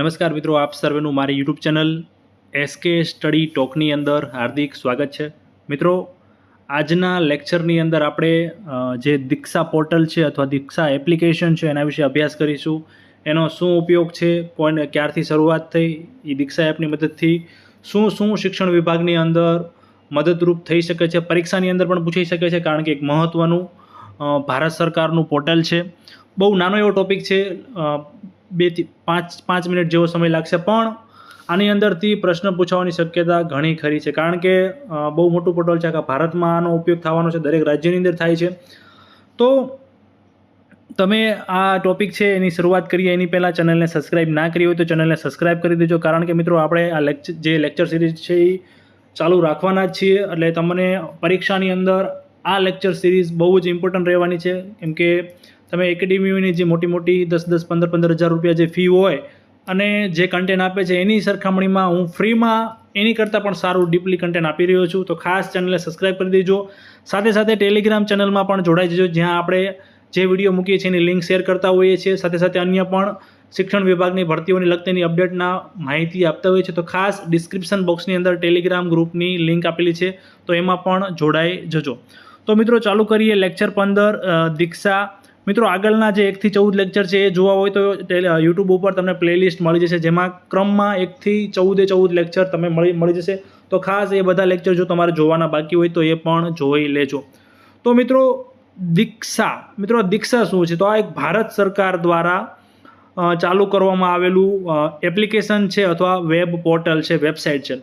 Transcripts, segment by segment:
નમસ્કાર મિત્રો, આપ સર્વેનું મારી યુટ્યુબ ચેનલ એસકે સ્ટડી ટોકની અંદર હાર્દિક સ્વાગત છે. મિત્રો, આજના લેક્ચરની અંદર આપણે જે દીક્ષા પોર્ટલ છે અથવા દીક્ષા એપ્લિકેશન છે એના વિશે અભ્યાસ કરીશું. એનો શું ઉપયોગ છે, ક્યારથી શરૂઆત થઈ, એ દીક્ષા એપની મદદથી શું શિક્ષણ વિભાગની અંદર મદદરૂપ થઈ શકે છે, પરીક્ષાની અંદર પણ પૂછાઈ શકે છે, કારણ કે એક મહત્ત્વનું ભારત સરકારનું પોર્ટલ છે. બહુ નાનો એવો ટોપિક છે, 2 થી 5 મિનિટ જેવો સમય લાગશે, પણ આની અંદરથી પ્રશ્ન પૂછવાની શક્યતા ઘણી ખરી છે, કારણ કે બહુ મોટું પોર્ટલ છે. આખા ભારતમાં આનો ઉપયોગ થવાનો છે, દરેક રાજ્યની અંદર થાય છે. તો તમે આ ટોપિક છે એની શરૂઆત કરીએ એની પહેલાં ચેનલને સબસ્ક્રાઈબ ના કરી હોય તો ચેનલને સબસ્ક્રાઈબ કરી દેજો, કારણ કે મિત્રો આપણે આ લેક્ચર સિરીઝ છે એ ચાલુ રાખવાના જ છીએ. એટલે તમને પરીક્ષાની અંદર આ લેક્ચર સિરીઝ બહુ જ ઇમ્પોર્ટન્ટ રહેવાની છે, કેમ કે તમે એકેડેમીની જે મોટી 10-10, 15-15 હજાર રૂપિયા જે ફી હોય અને જે કન્ટેન્ટ આપે છે એની સરખામણીમાં હું ફ્રીમાં એની કરતાં પણ સારું ડીપલી કન્ટેન્ટ આપી રહ્યો છું. તો ખાસ ચેનલને સબસ્ક્રાઈબ કરી દેજો. સાથે ટેલિગ્રામ ચેનલમાં પણ જોડાઈ જજો, જ્યાં આપણે જે વિડીયો મૂકીએ છીએ એની લિંક શેર કરતા હોઈએ છીએ. સાથે અન્ય પણ શિક્ષણ વિભાગની ભરતીઓની લગતીની અપડેટના માહિતી આપતા હોઈએ છીએ. તો ખાસ ડિસ્ક્રિપ્શન બોક્સની અંદર ટેલિગ્રામ ગ્રુપની લિંક આપેલી છે, તો એમાં પણ જોડાઈ જજો. તો મિત્રો ચાલુ કરીએ લેક્ચર 15 દીક્ષા. મિત્રો, આગળના જે 1 થી 14 લેક્ચર છે એ જોવા હોય તો યુટ્યુબ ઉપર તમને પ્લેલિસ્ટ મળી જશે, જેમાં ક્રમમાં 1 થી 14 લેક્ચર તમે મળી જશે. તો ખાસ એ બધા લેક્ચર જો તમારે જોવાના બાકી હોય તો એ પણ જોઈ લેજો. તો મિત્રો, દીક્ષા શું છે? તો આ એક ભારત સરકાર દ્વારા ચાલુ કરવામાં આવેલું એપ્લિકેશન છે અથવા વેબ પોર્ટલ છે, વેબસાઇટ છે.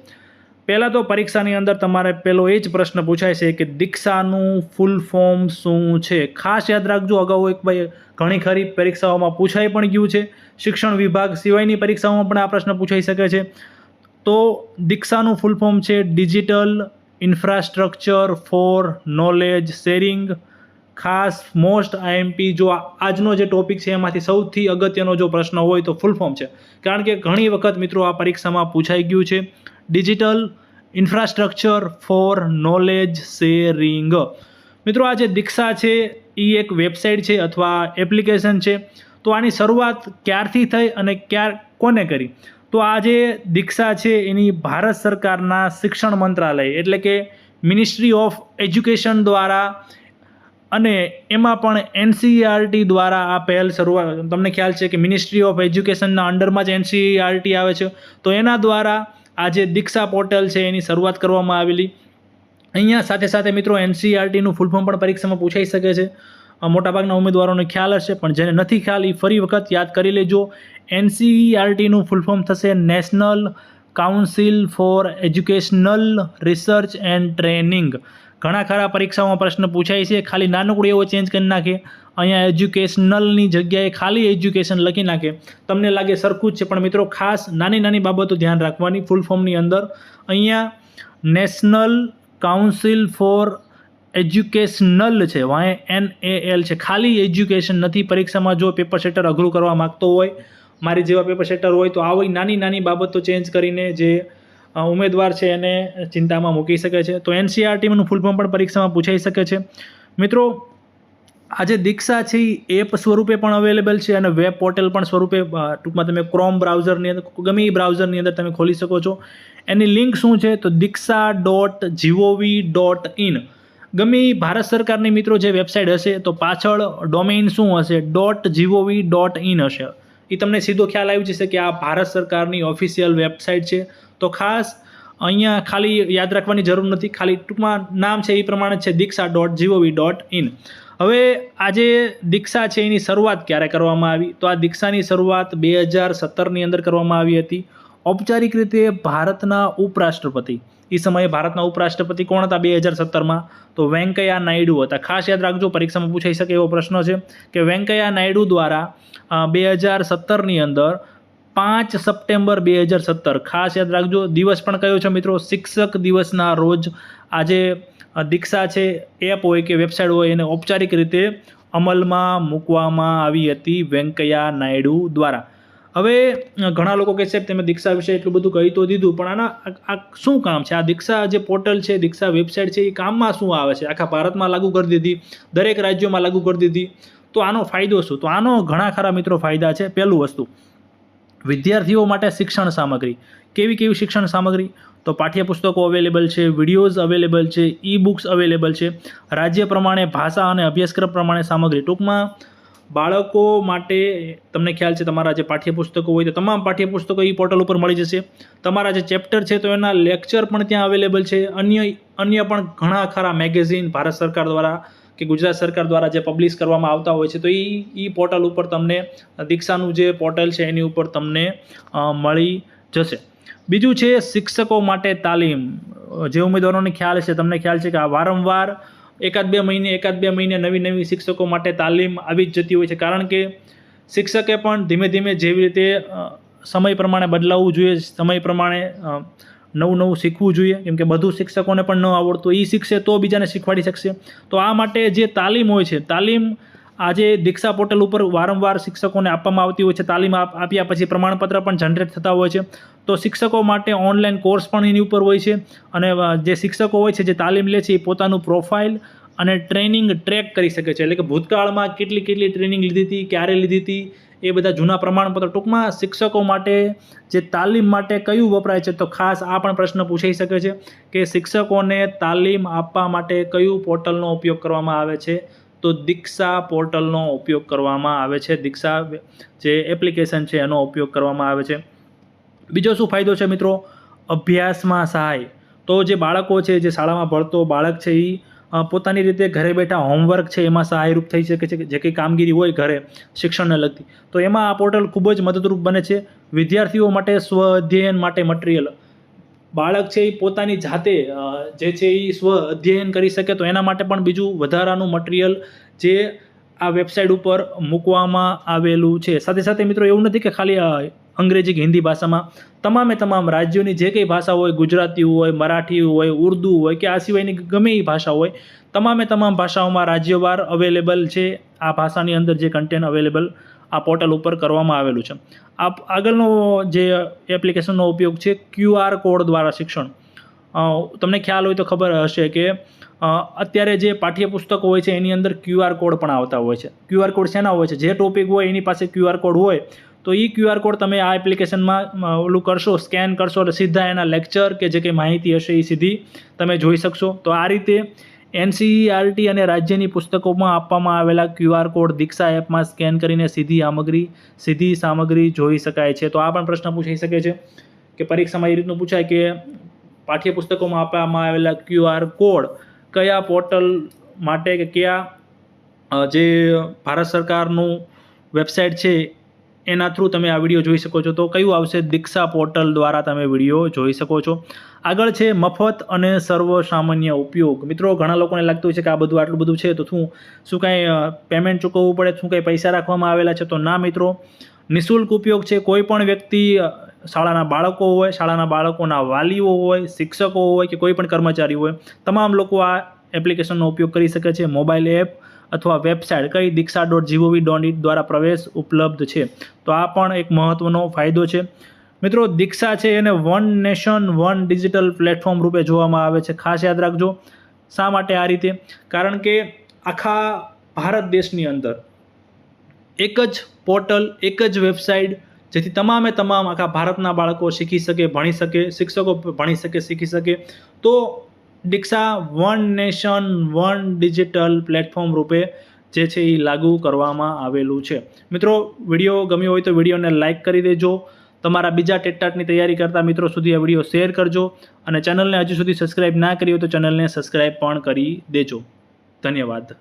પહેલાં તો પરીક્ષાની અંદર તમારે પહેલો એ જ પ્રશ્ન પૂછાય છે કે દીક્ષાનું ફૂલ ફોર્મ શું છે. ખાસ યાદ રાખજો, અગાઉ ઘણી ખરી પરીક્ષાઓમાં પૂછાઈ પણ ગયું છે. શિક્ષણ વિભાગ સિવાયની પરીક્ષાઓમાં પણ આ પ્રશ્ન પૂછાઈ શકે છે. તો દીક્ષાનું ફૂલ ફોર્મ છે digital infrastructure four knowledge sharing. ખાસ મોસ્ટ આઈએમપી, જો આજનો જે ટોપિક છે એમાંથી સૌથી અગત્યનો જો પ્રશ્ન હોય તો ફૂલ ફોર્મ છે, કારણ કે ઘણી વખત મિત્રો આ પરીક્ષામાં પૂછાઈ ગયું છે. Digital infrastructure four knowledge sharing. મિત્રો, આ જે દીક્ષા છે એ એક વેબસાઇટ છે અથવા એપ્લિકેશન છે. તો આની શરૂઆત ક્યારથી થઈ અને કોને કરી? તો આ જે દીક્ષા છે એની ભારત સરકારના શિક્ષણ મંત્રાલય એટલે કે મિનિસ્ટ્રી ઓફ એજ્યુકેશન દ્વારા અને એમાં પણ એનસીઈઆરટી દ્વારા આ પહેલ શરૂઆત. તમને ખ્યાલ છે કે મિનિસ્ટ્રી ઓફ એજ્યુકેશનના અંડરમાં જ એનસીઈઆરટી આવે છે. તો એના દ્વારા આ જે દીક્ષા પોર્ટલ છે એની શરૂઆત કરવામાં આવેલી. અહીંયા સાથે મિત્રો એનસીઈઆરટીનું ફૂલ ફોર્મ પણ પરીક્ષામાં પૂછાઈ શકે છે. મોટાભાગના ઉમેદવારોને ખ્યાલ હશે, પણ જેને નથી ખ્યાલ એ ફરી વખત યાદ કરી લેજો. એનસીઈઆરટીનું ફૂલ ફોર્મ થશે national council four educational research and training. ઘણા ખરા પરીક્ષાઓમાં પ્રશ્ન પૂછાય છે, ખાલી નાનકડું એવો ચેન્જ કરી નાખે, અહીંયા એજ્યુકેશનલની જગ્યાએ ખાલી એજ્યુકેશન લખી નાખે, તમને લાગે સરખું જ છે. પણ મિત્રો, ખાસ નાની બાબતો ધ્યાન રાખવાની. ફૂલ ફોર્મની અંદર અહીંયા નેશનલ કાઉન્સિલ ફોર એજ્યુકેશનલ છે, વાય NAL છે, ખાલી એજ્યુકેશન નથી. પરીક્ષામાં જો પેપર સેટર અઘરું કરવા માગતો હોય, મારી જેવા પેપર સેટર હોય, તો આવી નાની બાબતો ચેન્જ કરીને જે ઉમેદવાર છે એને ચિંતામાં મૂકી શકે છે. તો એનસીઈઆરટીનું ફૂલ ફોર્મ પણ પરીક્ષામાં પૂછાઈ શકે છે. મિત્રો, આ જે દીક્ષા છે એ એપ સ્વરૂપે પણ અવેલેબલ છે અને વેબ પોર્ટલ પણ સ્વરૂપે. ટૂંકમાં તમે ક્રોમ બ્રાઉઝરની અંદર, ગમે એ બ્રાઉઝરની અંદર તમે ખોલી શકો છો. એની લિંક શું છે? તો diksha.gov.in. ગમે એ ભારત સરકારની મિત્રો જે વેબસાઇટ હશે તો પાછળ ડોમેઇન શું હશે? .gov.in હશે. એ તમને સીધો ખ્યાલ આવી જશે કે આ ભારત સરકારની ઓફિશિયલ વેબસાઇટ છે. તો ખાસ અહીંયા ખાલી યાદ રાખવાની જરૂર નથી, ખાલી ટૂંકમાં નામ છે એ પ્રમાણે છે, diksha.gov.in. હવે આ જે દીક્ષા છે એની શરૂઆત ક્યારે કરવામાં આવી? તો આ દીક્ષાની શરૂઆત 2017ની અંદર કરવામાં આવી હતી. ઔપચારિક રીતે ભારતના ઉપરાષ્ટ્રપતિ, એ સમયે ભારતના ઉપરાષ્ટ્રપતિ કોણ હતા 2017માં? તો વેંકૈયા નાયડુ હતા. ખાસ યાદ રાખજો, પરીક્ષામાં પૂછાઈ શકે એવો પ્રશ્ન છે કે વેંકૈયા નાયડુ દ્વારા 2017ની અંદર 5 સપ્ટેમ્બર 2017, ખાસ યાદ રાખજો, દિવસ પણ કયો છે મિત્રો? શિક્ષક દિવસના રોજ આજે દીક્ષા છે એપ હોય કે વેબસાઇટ હોય એને ઔપચારિક રીતે અમલમાં મૂકવામાં આવી હતી વેંકૈયા નાયડુ દ્વારા. હવે ઘણા લોકો કહે છે તમે દીક્ષા વિશે એટલું બધું કહી તો દીધું, પણ આ શું કામ છે? આ દીક્ષા જે પોર્ટલ છે, દીક્ષા વેબસાઇટ છે, એ કામમાં શું આવે છે? આખા ભારતમાં લાગુ કરી દીધી, દરેક રાજ્યોમાં લાગુ કરી દીધી, તો આનો ફાયદો શું? તો આનો ઘણા ખરા મિત્રો ફાયદા છે. પહેલું વસ્તુ, વિદ્યાર્થીઓ માટે શિક્ષણ સામગ્રી. કેવી શિક્ષણ સામગ્રી? તો પાઠ્યપુસ્તકો અવેલેબલ છે, વિડીયોઝ અવેલેબલ છે, ઈ બુક્સ અવેલેબલ છે, રાજ્ય પ્રમાણે ભાષા અને અભ્યાસક્રમ પ્રમાણે સામગ્રી. ટૂંકમાં બાળકો માટે તમને ખ્યાલ છે તમારા જે પાઠ્યપુસ્તકો હોય તો તમામ પાઠ્યપુસ્તકો ઈ પોર્ટલ ઉપર મળી જશે. તમારા જે ચેપ્ટર છે તો એના લેક્ચર પણ ત્યાં અવેલેબલ છે. અન્ય પણ ઘણા ખરા મેગેઝિન ભારત સરકાર દ્વારા કે ગુજરાત સરકાર દ્વારા જે પબ્લિશ કરવામાં આવતા હોય છે તો ઈ પોર્ટલ ઉપર તમને દીક્ષાનું જે પોર્ટલ છે એની ઉપર તમને મળી જશે. બીજું છે શિક્ષકો માટે તાલીમ. જે ઉમેદવારોને ખ્યાલ છે, તમને ખ્યાલ છે કે આ વારંવાર એકાદ બે મહિને નવી શિક્ષકો માટે તાલીમ આવી જ જતી હોય છે. કારણ કે શિક્ષકે પણ ધીમે ધીમે જેવી રીતે સમય પ્રમાણે બદલાવવું જોઈએ, સમય પ્રમાણે નવું શીખવું જોઈએ, કેમ કે બધું શિક્ષકોને પણ ન આવડતું એ શીખશે તો બીજાને શીખવાડી શકશે. તો આ માટે જે તાલીમ હોય છે, તાલીમ આજે દીક્ષા પોર્ટલ ઉપર વારંવાર શિક્ષકોને આપવામાં આવતી હોય છે. તાલીમ આપ્યા પછી પ્રમાણપત્ર પણ જનરેટ થતા હોય છે. તો શિક્ષકો માટે ઓનલાઈન કોર્સ પણ એની ઉપર હોય છે અને જે શિક્ષકો હોય છે જે તાલીમ લે છે એ પોતાનું પ્રોફાઇલ અને ટ્રેનિંગ ટ્રેક કરી શકે છે. એટલે કે ભૂતકાળમાં કેટલી ટ્રેનિંગ લીધી હતી, ક્યારે લીધી હતી, એ બધા જૂના પ્રમાણપત્ર. ટૂંકમાં શિક્ષકો માટે જે તાલીમ માટે કયું વપરાય છે, તો ખાસ આ પણ પ્રશ્ન પૂછાઈ શકે છે કે શિક્ષકોને તાલીમ આપવા માટે કયું પોર્ટલનો ઉપયોગ કરવામાં આવે છે? તો દીક્ષા પોર્ટલનો ઉપયોગ કરવામાં આવે છે. દીક્ષા જે એપ્લિકેશન છે એનો ઉપયોગ કરવામાં આવે છે. બીજો શું ફાયદો છે મિત્રો? અભ્યાસમાં સહાય. તો જે બાળકો છે, જે શાળામાં ભણતો બાળક છે, એ પોતાની રીતે ઘરે બેઠા હોમવર્ક છે એમાં સહાયરૂપ થઈ શકે છે. જે કંઈ કામગીરી હોય ઘરે શિક્ષણને લગતી, તો એમાં આ પોર્ટલ ખૂબ જ મદદરૂપ બને છે. વિદ્યાર્થીઓ માટે સ્વ અધ્યયન માટે મટીરિયલ. બાળક છે એ પોતાની જાતે જે છે એ સ્વ અધ્યયન કરી શકે તો એના માટે પણ બીજું વધારાનું મટીરિયલ જે આ વેબસાઇટ ઉપર મૂકવામાં આવેલું છે. સાથે મિત્રો એવું નથી કે ખાલી અંગ્રેજી કે હિન્દી ભાષામાં, તમામ રાજ્યોની જે કંઈ ભાષા હોય, ગુજરાતી હોય, મરાઠી હોય, ઉર્દુ હોય કે આ સિવાયની ગમે એ ભાષા હોય, તમામ ભાષાઓમાં રાજ્યવાર અવેલેબલ છે. આ ભાષાની અંદર જે કન્ટેન્ટ અવેલેબલ આ પોર્ટલ ઉપર કરવામાં આવેલું છે. આગળનો જે એપ્લિકેશનનો ઉપયોગ છે QR કોડ દ્વારા શિક્ષણ. તમને ખ્યાલ હોય તો ખબર હશે કે અત્યારે જે પાઠ્યપુસ્તકો હોય છે એની અંદર QR કોડ પણ આવતા હોય છે. QR કોડ શેના હોય છે? જે ટોપિક હોય એની પાસે QR કોડ હોય તો એ QR કોડ તમે આ એપ્લિકેશનમાં કરશો, સ્કેન કરશો એટલે સીધા એના લેક્ચર કે જે કંઈ માહિતી હશે એ સીધી તમે જોઈ શકશો. તો આ રીતે NCERT અને રાજ્યની પુસ્તકોમાં આપવામાં આવેલા QR કોડ દીક્ષા એપમાં સ્કેન કરીને સીધી સામગ્રી જોઈ શકાય છે. તો આ પણ પ્રશ્ન પૂછાઈ શકે છે કે પરીક્ષામાં એ રીતનું પૂછાય કે પાઠ્યપુસ્તકોમાં આપવામાં આવેલા QR કોડ કયા પોર્ટલ માટે કે કયા જે ભારત સરકારનું વેબસાઇટ છે એના થ્રુ તમે આ વિડીયો જોઈ શકો છો. તો કયું આવશે? દીક્ષા પોર્ટલ દ્વારા તમે વિડીયો જોઈ શકો છો. આગળ છે મફત અને સર્વસામાન્ય ઉપયોગ. મિત્રો ઘણા લોકોને લાગતું હોય છે કે આ બધું આટલું બધું છે તો શું કાંઈ પેમેન્ટ ચૂકવવું પડે, શું કાંઈ પૈસા રાખવામાં આવેલા છે? તો ના મિત્રો, નિઃશુલ્ક ઉપયોગ છે. કોઈ પણ વ્યક્તિ, શાળાના બાળકો હોય, શાળાના બાળકોના વાલીઓ હોય, શિક્ષકો હોય કે કોઈ પણ કર્મચારી હોય, તમામ લોકો આ એપ્લિકેશનનો ઉપયોગ કરી શકે છે. મોબાઈલ એપ અથવા વેબસાઇટ કઈ diksha.gov.in દ્વારા પ્રવેશ ઉપલબ્ધ છે. તો આ પણ એક મહત્વનો ફાયદો છે. મિત્રો દીક્ષા છે એને one nation one digital platform રૂપે જોવામાં આવે છે. ખાસ યાદ રાખજો. શા માટે આ રીતે? કારણ કે આખા ભારત દેશની અંદર એક જ પોર્ટલ, એક જ વેબસાઇટ, જેથી તમામ આખા ભારતના બાળકો શીખી શકે, ભણી શકે, શિક્ષકો ભણી શકે, શીખી શકે. તો Diksha one nation one digital platform રૂપે જે છે એ લાગુ કરવામાં આવેલું છે. મિત્રો વિડીયો ગમ્યો હોય તો વિડીયોને લાઇક કરી દેજો. તમારા બીજા ટેટટાટની તૈયારી કરતા મિત્રો સુધી આ વિડીયો શેર કરજો અને ચેનલને હજુ સુધી સબસ્ક્રાઈબ ના કરી હોય તો ચેનલને સબસ્ક્રાઈબ પણ કરી દેજો. ધન્યવાદ.